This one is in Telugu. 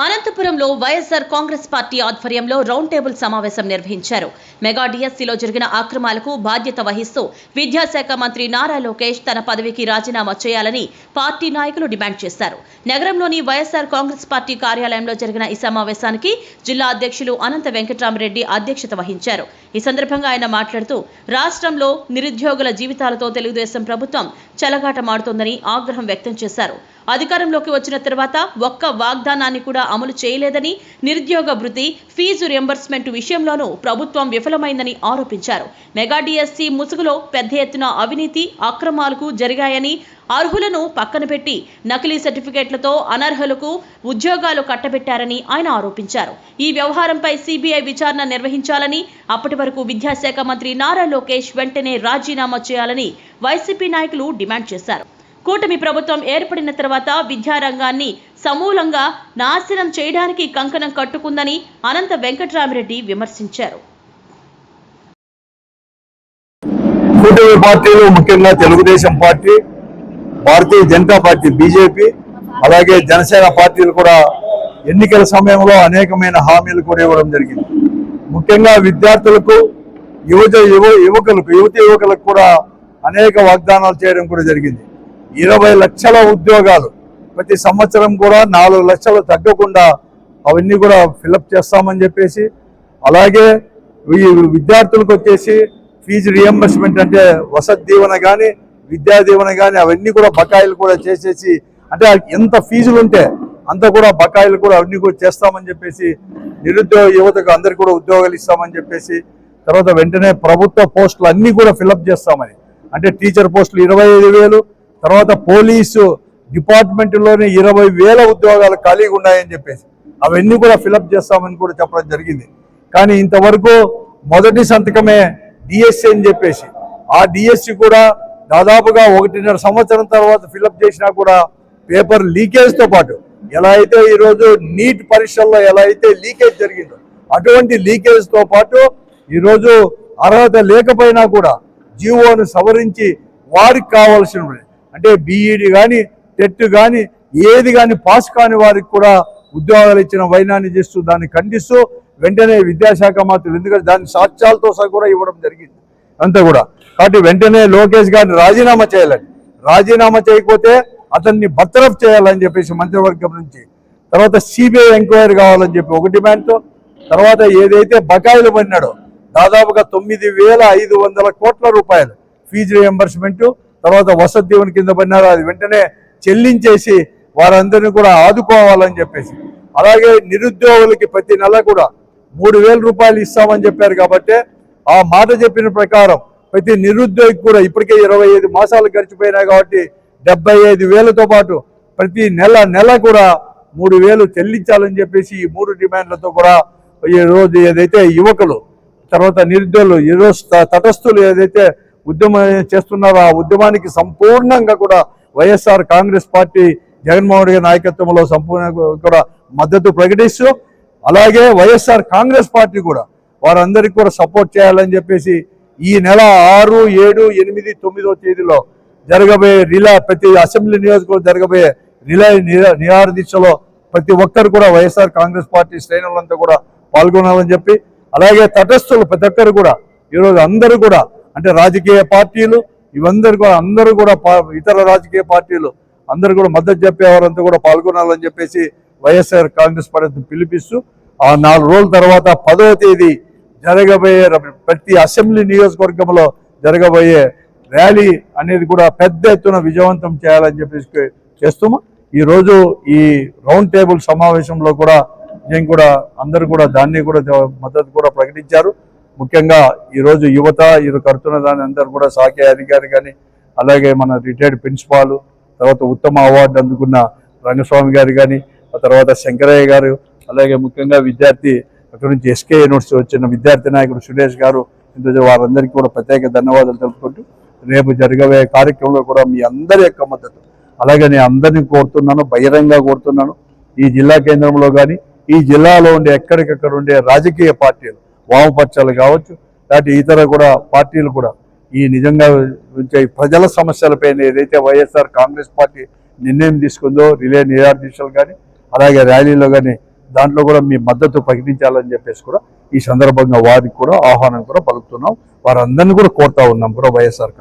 అనంతపురంలో వైఎస్ఆర్ కాంగ్రెస్ పార్టీ ఆధ్వర్యంలో రౌండ్ టేబుల్ సమావేశం నిర్వహించారు. మెగా డిఎస్సీలో జరిగిన అక్రమాలకు బాధ్యత వహిస్తూ విద్యాశాఖ మంత్రి నారా లోకేష్ తన పదవికి రాజీనామా చేయాలని పార్టీ నాయకులు డిమాండ్ చేశారు. నగరంలోని వైఎస్ఆర్ కాంగ్రెస్ పార్టీ కార్యాలయంలో జరిగిన ఈ సమావేశానికి జిల్లా అధ్యక్షులు అనంత వెంకట్రామరెడ్డి అధ్యక్షత వహించారు. ఈ సందర్భంగా ఆయన మాట్లాడుతూ రాష్ట్రంలో నిరుద్యోగుల జీవితాలతో తెలుగుదేశం ప్రభుత్వం చెలగాటమాడుతోందని ఆగ్రహం వ్యక్తం చేశారు. అధికారంలోకి వచ్చిన తర్వాత ఒక్క వాగ్దానాన్ని కూడా అమలు చేయలేదని, నిరుద్యోగ భృతి, ఫీజు రియంబర్స్మెంట్ విషయంలోనూ ప్రభుత్వం విఫలమైందని ఆరోపించారు. మెగా డిఎస్సీ ముసుగులో పెద్ద ఎత్తున అవినీతి, అక్రమాలకు జరిగాయని, అర్హులను పక్కన పెట్టి నకిలీ సర్టిఫికేట్లతో అనర్హులకు ఉద్యోగాలు కట్టబెట్టారని ఆయన ఆరోపించారు. ఈ వ్యవహారంపై సిబిఐ విచారణ నిర్వహించాలని, అప్పటి వరకు విద్యాశాఖ మంత్రి నారా లోకేష్ వెంటనే రాజీనామా చేయాలని వైసీపీ నాయకులు డిమాండ్ చేశారు. కూటమి ప్రభుత్వం ఏర్పడిన తర్వాత విద్యారంగాన్ని సమూలంగా నాశనం చేయడానికి కంకణం కట్టుకుందని అనంత వెంకట్రామరెడ్డి విమర్శించారు. కూటమి పార్టీలు ముఖ్యంగా Telugu Desam party, Bharatiya Janata party BJP, అలాగే జనసేన పార్టీలు కూడా ఎన్నికల సమయంలో అనేకమైన హామీలు కూడా ఇవ్వడం జరిగింది. ముఖ్యంగా విద్యార్థులకు, యువకులకు కూడా అనేక వాగ్దానాలు చేయడం కూడా జరిగింది. 20 లక్షల ఉద్యోగాలు ప్రతి సంవత్సరం కూడా 4 లక్షలు తగ్గకుండా అవన్నీ కూడా ఫిలప్ చేస్తామని చెప్పేసి, అలాగే విద్యార్థులకు వచ్చేసి ఫీజు రియంబర్స్మెంట్ అంటే వసతి దీవెన కానీ, విద్యా దీవెన కానీ అవన్నీ కూడా బకాయిలు కూడా చేసేసి, అంటే ఎంత ఫీజులు ఉంటే అంత కూడా బకాయిలు కూడా అవన్నీ కూడా చేస్తామని చెప్పేసి, నిరుద్యోగ యువతకు అందరికీ కూడా ఉద్యోగాలు ఇస్తామని చెప్పేసి, తర్వాత వెంటనే ప్రభుత్వ పోస్టులు అన్నీ కూడా ఫిలప్ చేస్తామని, అంటే టీచర్ పోస్టులు 25,000, తర్వాత పోలీసు డిపార్ట్మెంట్లోనే 20,000 ఉద్యోగాలు ఖాళీగా ఉన్నాయని చెప్పేసి అవన్నీ కూడా ఫిలప్ చేస్తామని కూడా చెప్పడం జరిగింది. కానీ ఇంతవరకు మొదటి సంతకమే డిఎస్సి అని చెప్పేసి, ఆ డిఎస్సి కూడా దాదాపుగా 1.5 సంవత్సరం తర్వాత ఫిలప్ చేసినా కూడా పేపర్ లీకేజ్తో పాటు ఎలా అయితే ఈరోజు నీట్ పరీక్షల్లో ఎలా అయితే లీకేజ్ జరిగిందో అటువంటి లీకేజ్తో పాటు ఈరోజు అర్హత లేకపోయినా కూడా జీవోను సవరించి వారికి కావాల్సిన అంటే బీఈడి కానీ, టెట్ కానీ, ఏది కానీ పాస్ కాని వారికి కూడా ఉద్యోగాలు ఇచ్చిన వైనాన్ని చేస్తూ దాన్ని ఖండిస్తూ వెంటనే విద్యాశాఖ మంత్రులు, ఎందుకంటే దాన్ని సాక్ష్యాలతో సహా కూడా ఇవ్వడం జరిగింది అంతా కూడా. కాబట్టి వెంటనే లోకేష్ గారిని రాజీనామా చేయాలని, రాజీనామా చేయకపోతే అతన్ని బర్తరఫ్ చేయాలని చెప్పేసి మంత్రివర్గం నుంచి, తర్వాత సిబిఐ ఎంక్వైరీ కావాలని చెప్పి ఒక డిమాండ్తో, తర్వాత ఏదైతే బకాయిలు పడినాడో దాదాపుగా 9,500 కోట్ల రూపాయలు ఫీజు రియంబర్స్మెంట్, తర్వాత వసతి దీవెన కింద పడినారో అది వెంటనే చెల్లించేసి వారందరినీ కూడా ఆదుకోవాలని చెప్పేసి, అలాగే నిరుద్యోగులకి ప్రతి నెల కూడా 3,000 రూపాయలు ఇస్తామని చెప్పారు. కాబట్టి ఆ మాట చెప్పిన ప్రకారం ప్రతి నిరుద్యోగికి కూడా ఇప్పటికే 25 మాసాలు గడిచిపోయినాయి కాబట్టి 75,000తో పాటు ప్రతి నెల కూడా 3,000 చెల్లించాలని చెప్పేసి ఈ 3 డిమాండ్లతో కూడా ఈరోజు ఏదైతే యువకులు, తర్వాత నిరుద్యోగులు, ఈరోజు తటస్థులు ఏదైతే ఉద్యమం చేస్తున్నారో ఆ ఉద్యమానికి సంపూర్ణంగా కూడా వైఎస్ఆర్ కాంగ్రెస్ పార్టీ జగన్మోహన్ రెడ్డి నాయకత్వంలో సంపూర్ణంగా కూడా మద్దతు ప్రకటిస్తూ, అలాగే వైఎస్ఆర్ కాంగ్రెస్ పార్టీ కూడా వారందరికీ కూడా సపోర్ట్ చేయాలని చెప్పేసి ఈ నెల 6, 7, 8, 9వ తేదీలో జరగబోయే ప్రతి అసెంబ్లీ నియోజకవర్గం జరగబోయే నిరాహార దీక్షలో ప్రతి ఒక్కరు కూడా వైఎస్ఆర్ కాంగ్రెస్ పార్టీ శ్రేణులంతా కూడా పాల్గొనాలని చెప్పి, అలాగే తటస్థులు ప్రతి ఒక్కరు కూడా ఈరోజు అందరూ కూడా అంటే రాజకీయ పార్టీలు అందరూ కూడా ఇతర రాజకీయ పార్టీలు అందరూ కూడా మద్దతు చెప్పేవారంతా కూడా పాల్గొనాలని చెప్పేసి వైఎస్ఆర్ కాంగ్రెస్ పార్టీ పిలిపిస్తూ, ఆ 4 రోజుల తర్వాత 10వ తేదీ జరగబోయే ప్రతి అసెంబ్లీ నియోజకవర్గంలో జరగబోయే ర్యాలీ అనేది కూడా పెద్ద ఎత్తున విజయవంతం చేయాలని చెప్పేసి చేస్తాము. ఈరోజు ఈ రౌండ్ టేబుల్ సమావేశంలో కూడా నేను కూడా అందరూ కూడా దాన్ని కూడా మద్దతు కూడా ప్రకటించారు. ముఖ్యంగా ఈరోజు యువత కడుతున్న దాని అందరూ కూడా శాఖ అధికారి కానీ, అలాగే మన రిటైర్డ్ ప్రిన్సిపాల్, తర్వాత ఉత్తమ అవార్డు అందుకున్న రంగస్వామి గారు కానీ, ఆ తర్వాత శంకరయ్య గారు, అలాగే ముఖ్యంగా విద్యార్థి అక్కడి నుంచి ఎస్కే యూనివర్సిటీ వచ్చిన విద్యార్థి నాయకుడు సురేష్ గారు, వారందరికీ కూడా ప్రత్యేక ధన్యవాదాలు తెలుపుకుంటూ రేపు జరగబోయే కార్యక్రమంలో కూడా మీ అందరి యొక్క మద్దతు, అలాగే నేను అందరినీ కోరుతున్నాను, బహిరంగంగా కోరుతున్నాను, ఈ జిల్లా కేంద్రంలో కానీ ఈ జిల్లాలో ఉండే ఎక్కడికక్కడ ఉండే రాజకీయ పార్టీలు, వామపక్షాలు కావచ్చు, లేకపోతే ఇతర కూడా పార్టీలు కూడా ఈ నిజంగా ప్రజల సమస్యలపైన ఏదైతే వైఎస్ఆర్ కాంగ్రెస్ పార్టీ నిర్ణయం తీసుకుందో నిరాహార దీక్షలు కానీ, అలాగే ర్యాలీలో కానీ దాంట్లో కూడా మీ మద్దతు ప్రకటించాలని చెప్పేసి కూడా ఈ సందర్భంగా వారికి కూడా ఆహ్వానం కూడా పలుకుతున్నాం. వారందరినీ కూడా కోరుతా ఉన్నాం కూడా వైఎస్ఆర్